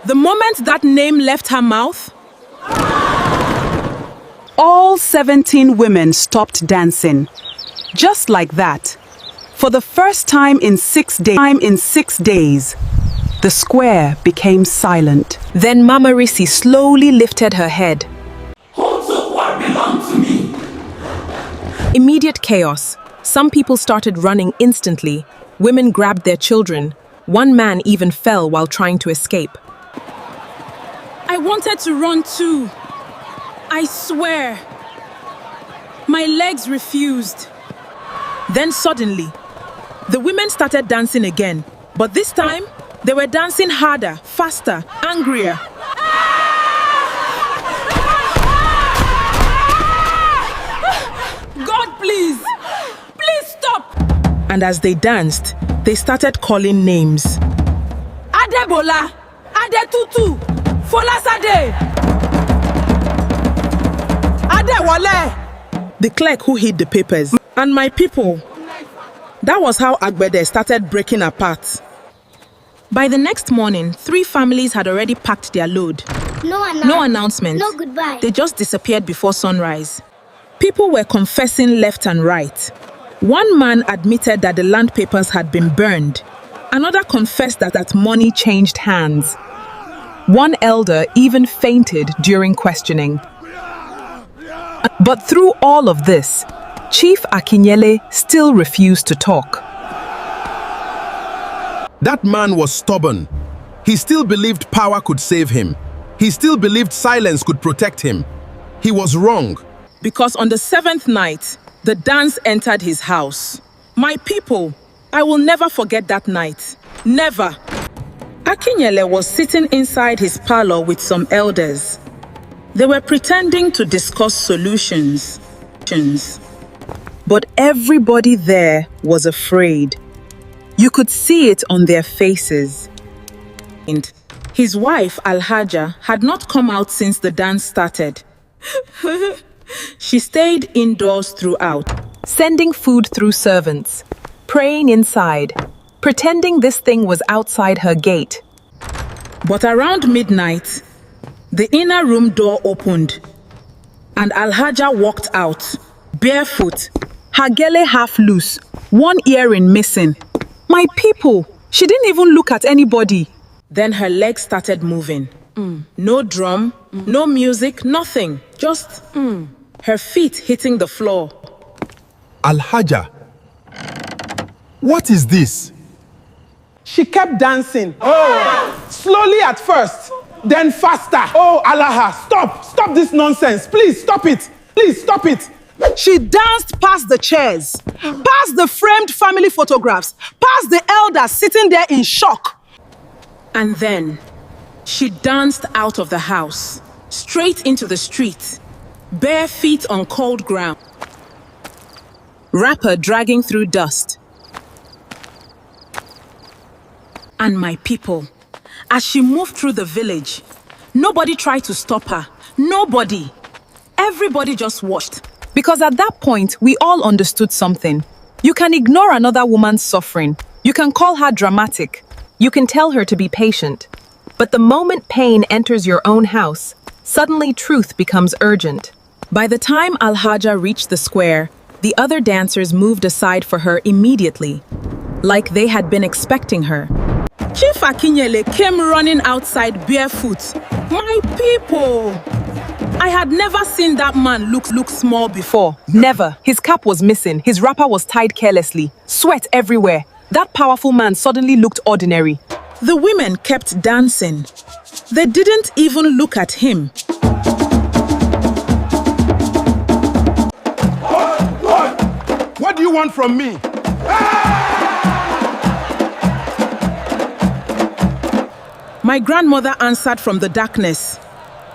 The moment that name left her mouth, all 17 women stopped dancing. Just like that. For the first time in 6 days, the square became silent. then Mama Risi slowly lifted her head. Who took what belonged to me? Immediate chaos. Some people started running instantly. Women grabbed their children. One man even fell while trying to escape. I wanted to run too. I swear. My legs refused. Then suddenly, the women started dancing again. But this time, they were dancing harder, faster, angrier. God, please! Please stop! And as they danced, they started calling names. Adebola! Adetutu! Folasade! Adewale! The clerk who hid the papers. And my people. That was how Agbẹ started breaking apart. By the next morning, 3 families had already packed their load. No announcement. No goodbye. They just disappeared before sunrise. People were confessing left and right. One man admitted that the land papers had been burned. Another confessed that money changed hands. One elder even fainted during questioning. But through all of this, Chief Akinyele still refused to talk. That man was stubborn. He still believed power could save him. He still believed silence could protect him. He was wrong. Because on the 7th night, the dance entered his house. My people, I will never forget that night. Never. Akinyele was sitting inside his parlor with some elders. They were pretending to discuss solutions. But everybody there was afraid. You could see it on their faces. And his wife, Alhaja, had not come out since the dance started. She stayed indoors throughout, sending food through servants, praying inside, pretending this thing was outside her gate. But around midnight, the inner room door opened, and Alhaja walked out, barefoot, her gele half loose, one earring missing. My people, she didn't even look at anybody. Then her legs started moving. No drum, no music, nothing. Just her feet hitting the floor. Alhaja, what is this? She kept dancing. Slowly at first, then faster. Oh, Alhaja, stop! Stop this nonsense. Please stop it. Please stop it. She danced past the chairs, past the framed family photographs, past the elders sitting there in shock. And then she danced out of the house, straight into the street, bare feet on cold ground, wrapper dragging through dust. And my people, as she moved through the village, nobody tried to stop her. Nobody. Everybody just watched. Because at that point, we all understood something. You can ignore another woman's suffering. You can call her dramatic. You can tell her to be patient. But the moment pain enters your own house, suddenly truth becomes urgent. By the time Alhaja reached the square, the other dancers moved aside for her immediately, like they had been expecting her. Chief Akinyele came running outside barefoot. My people! I had never seen that man look small before. Never. His cap was missing. His wrapper was tied carelessly. Sweat everywhere. That powerful man suddenly looked ordinary. The women kept dancing. They didn't even look at him. What do you want from me? My grandmother answered from the darkness.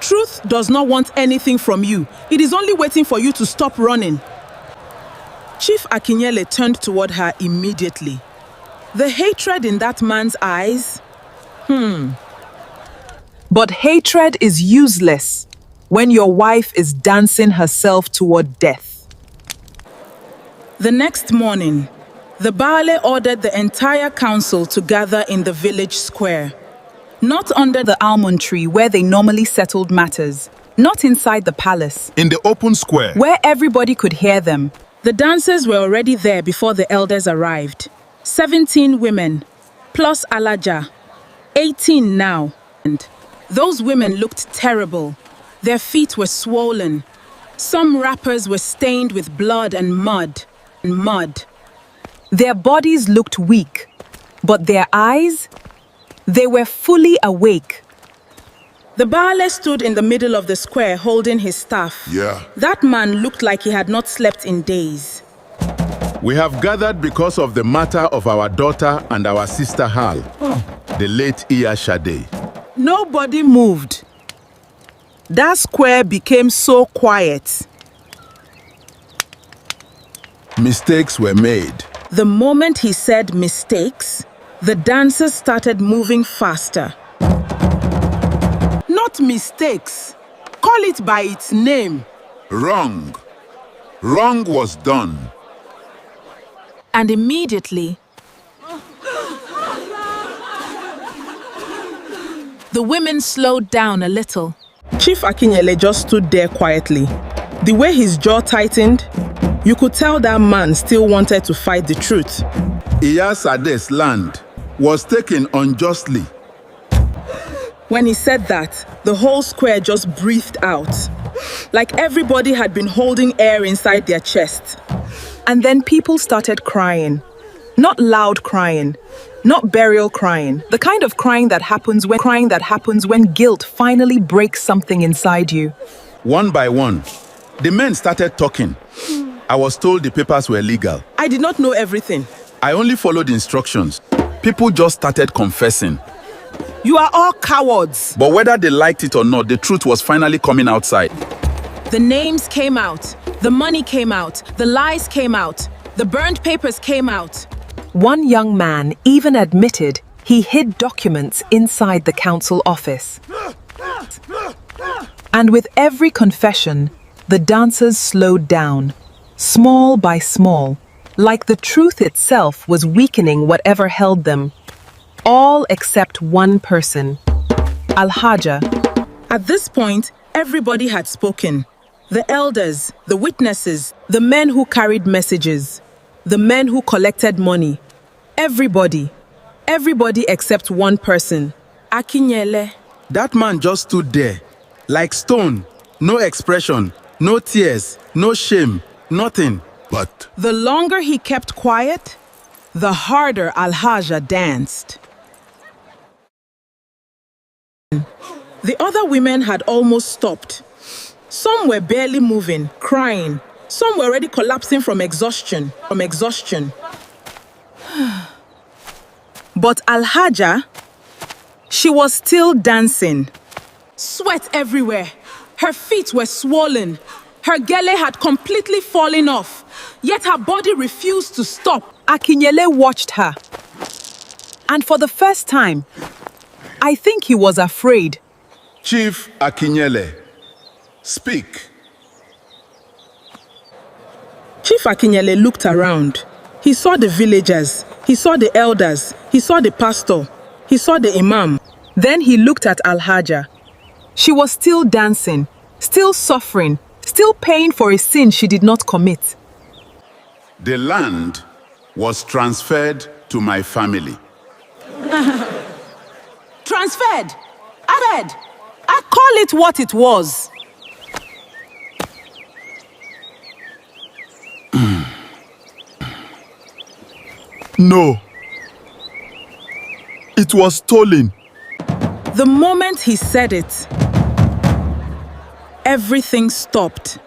Truth does not want anything from you. It is only waiting for you to stop running. Chief Akinyele turned toward her immediately. The hatred in that man's eyes. But hatred is useless when your wife is dancing herself toward death. The next morning, the Baale ordered the entire council to gather in the village square. Not under the almond tree where they normally settled matters. Not inside the palace, In the open square. where everybody could hear them. The dancers were already there before the elders arrived. 17 women, plus Alhaja. 18 now. And those women looked terrible. Their feet were swollen. Some wrappers were stained with blood and mud. Their bodies looked weak, but their eyes, they were fully awake. The Baale stood in the middle of the square holding his staff. Yeah. That man looked like he had not slept in days. We have gathered because of the matter of our daughter and our sister Hal, the late Iya Shade. Nobody moved. That square became so quiet. Mistakes were made. The moment he said mistakes, the dancers started moving faster. Not mistakes. Call it by its name. Wrong. Wrong was done. And immediately, the women slowed down a little. Chief Akinyele just stood there quietly. The way his jaw tightened, you could tell that man still wanted to fight the truth. Iya Shade's land was taken unjustly. When he said that, the whole square just breathed out. Like everybody had been holding air inside their chest. And then people started crying. Not loud crying, not burial crying. The kind of crying that happens when guilt finally breaks something inside you. One by one, the men started talking. I was told the papers were legal. I did not know everything. I only followed instructions. People just started confessing. You are all cowards. But whether they liked it or not, the truth was finally coming outside. The names came out, the money came out, the lies came out, the burned papers came out. One young man even admitted he hid documents inside the council office. And with every confession, the dancers slowed down, small by small, like the truth itself was weakening whatever held them. All except one person, Alhaja. At this point, everybody had spoken. The elders, the witnesses, the men who carried messages, the men who collected money. Everybody except one person, Akinyele. That man just stood there, like stone, no expression, no tears, no shame, nothing. But The longer he kept quiet, the harder Alhaja danced. The other women had almost stopped. Some were barely moving, crying. Some were already collapsing from exhaustion. But Alhaja, she was still dancing. Sweat everywhere. Her feet were swollen. Her gele had completely fallen off. Yet her body refused to stop. Akinyele watched her. And for the first time, I think he was afraid. Chief Akinyele, speak. Chief Akinyele looked around. He saw the villagers. He saw the elders. He saw the pastor. He saw the imam. Then he looked at Alhaja. She was still dancing, still suffering, still paying for a sin she did not commit. The land was transferred to my family. Transferred. Added. I call it what it was. No. It was stolen. The moment he said it, everything stopped.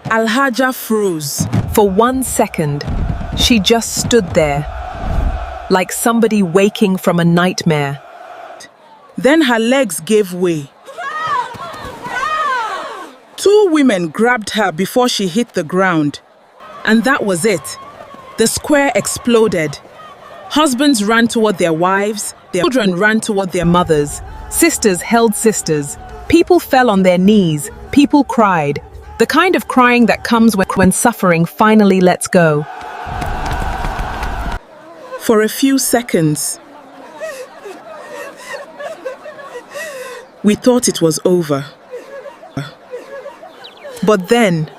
Alhaja froze. For 1 second, she just stood there, like somebody waking from a nightmare. Then her legs gave way. 2 women grabbed her before she hit the ground. And that was it. The square exploded. Husbands ran toward their wives, their children ran toward their mothers. Sisters held sisters. People fell on their knees. People cried. The kind of crying that comes when suffering finally lets go. For a few seconds, We thought it was over. But then,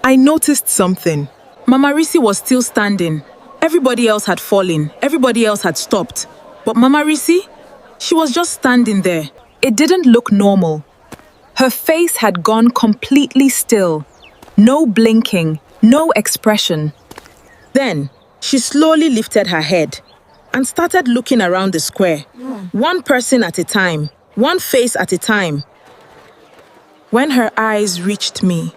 I noticed something. Mama Risi was still standing. Everybody else had fallen. Everybody else had stopped. But Mama Risi, she was just standing there. It didn't look normal. Her face had gone completely still. No blinking, no expression. Then, she slowly lifted her head and started looking around the square. One person at a time, one face at a time. When her eyes reached me,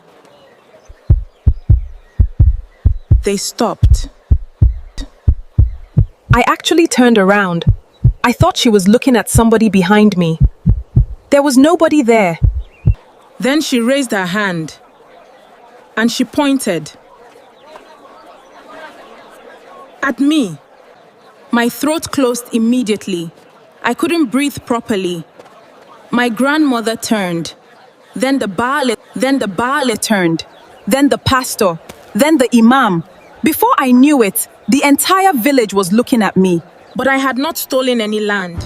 they stopped. I actually turned around. I thought she was looking at somebody behind me. There was nobody there. Then she raised her hand and she pointed at me. My throat closed immediately. I couldn't breathe properly. My grandmother turned. Then the Baale turned. Then the pastor. Then the imam. Before I knew it, the entire village was looking at me. But I had not stolen any land.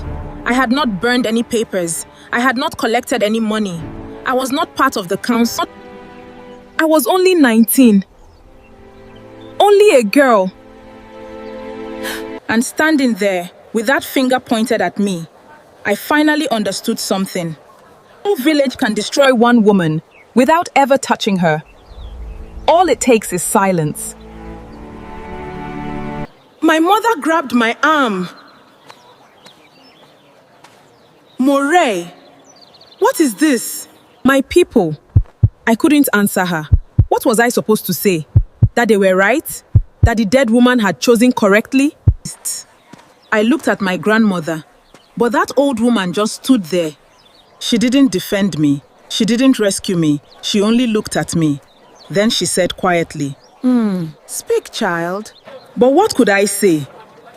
I had not burned any papers. I had not collected any money. I was not part of the council. I was only 19. Only a girl. And standing there, with that finger pointed at me, I finally understood something. No village can destroy one woman without ever touching her. All it takes is silence. My mother grabbed my arm. Moray, what is this? My people. I couldn't answer her. What was I supposed to say? That they were right? That the dead woman had chosen correctly? I looked at my grandmother, but that old woman just stood there. She didn't defend me. She didn't rescue me. She only looked at me. Then she said quietly, Speak, child. But what could I say?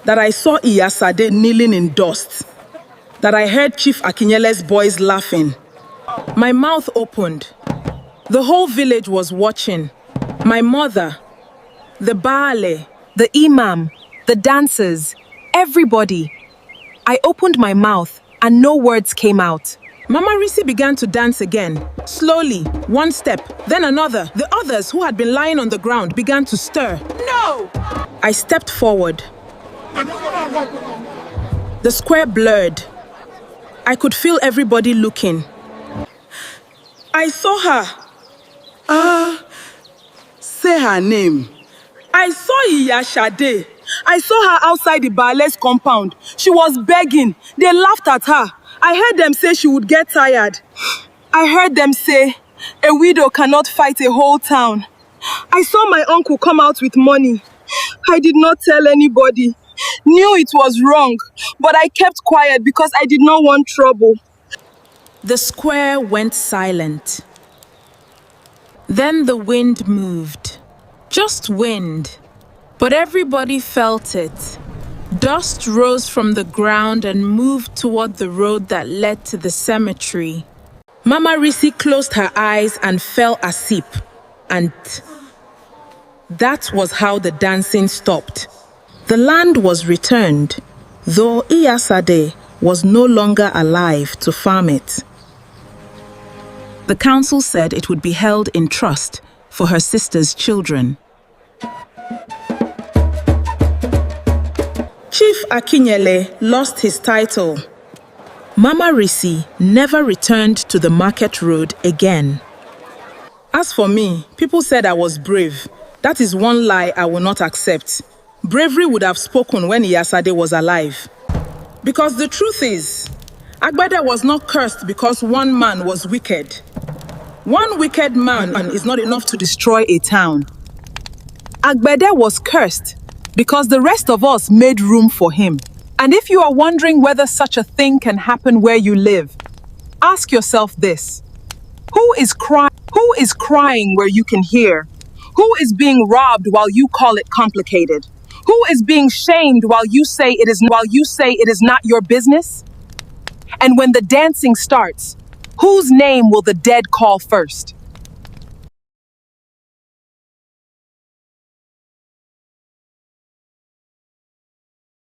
That I saw Iyasade kneeling in dust. That I heard Chief Akinyele's boys laughing. My mouth opened. The whole village was watching. My mother, the Baale, the Imam, the dancers, everybody. I opened my mouth and no words came out. Mama Risi began to dance again, slowly, one step, then another. The others who had been lying on the ground began to stir. No! I stepped forward. The square blurred. I could feel everybody looking. I saw her. Say her name. I saw Iyashade. I saw her outside the Baale's compound. She was begging. They laughed at her. I heard them say she would get tired. I heard them say a widow cannot fight a whole town. I saw my uncle come out with money. I did not tell anybody. Knew it was wrong, but I kept quiet because I did not want trouble. The square went silent. Then the wind moved. Just wind. But everybody felt it. Dust rose from the ground and moved toward the road that led to the cemetery. Mama Risi closed her eyes and fell asleep. And that was how the dancing stopped. The land was returned, though Iyasade was no longer alive to farm it. The council said it would be held in trust for her sister's children. Chief Akinyele lost his title. Mama Risi never returned to the market road again. As for me, people said I was brave. That is one lie I will not accept. Bravery would have spoken when Iyasade was alive. Because the truth is, Agbẹ was not cursed because one man was wicked. One wicked man is not enough to destroy a town. Agbẹ was cursed because the rest of us made room for him. And if you are wondering whether such a thing can happen where you live, ask yourself this. Who is crying where you can hear? Who is being robbed while you call it complicated? Who is being shamed while you say it is not your business? And when the dancing starts, whose name will the dead call first?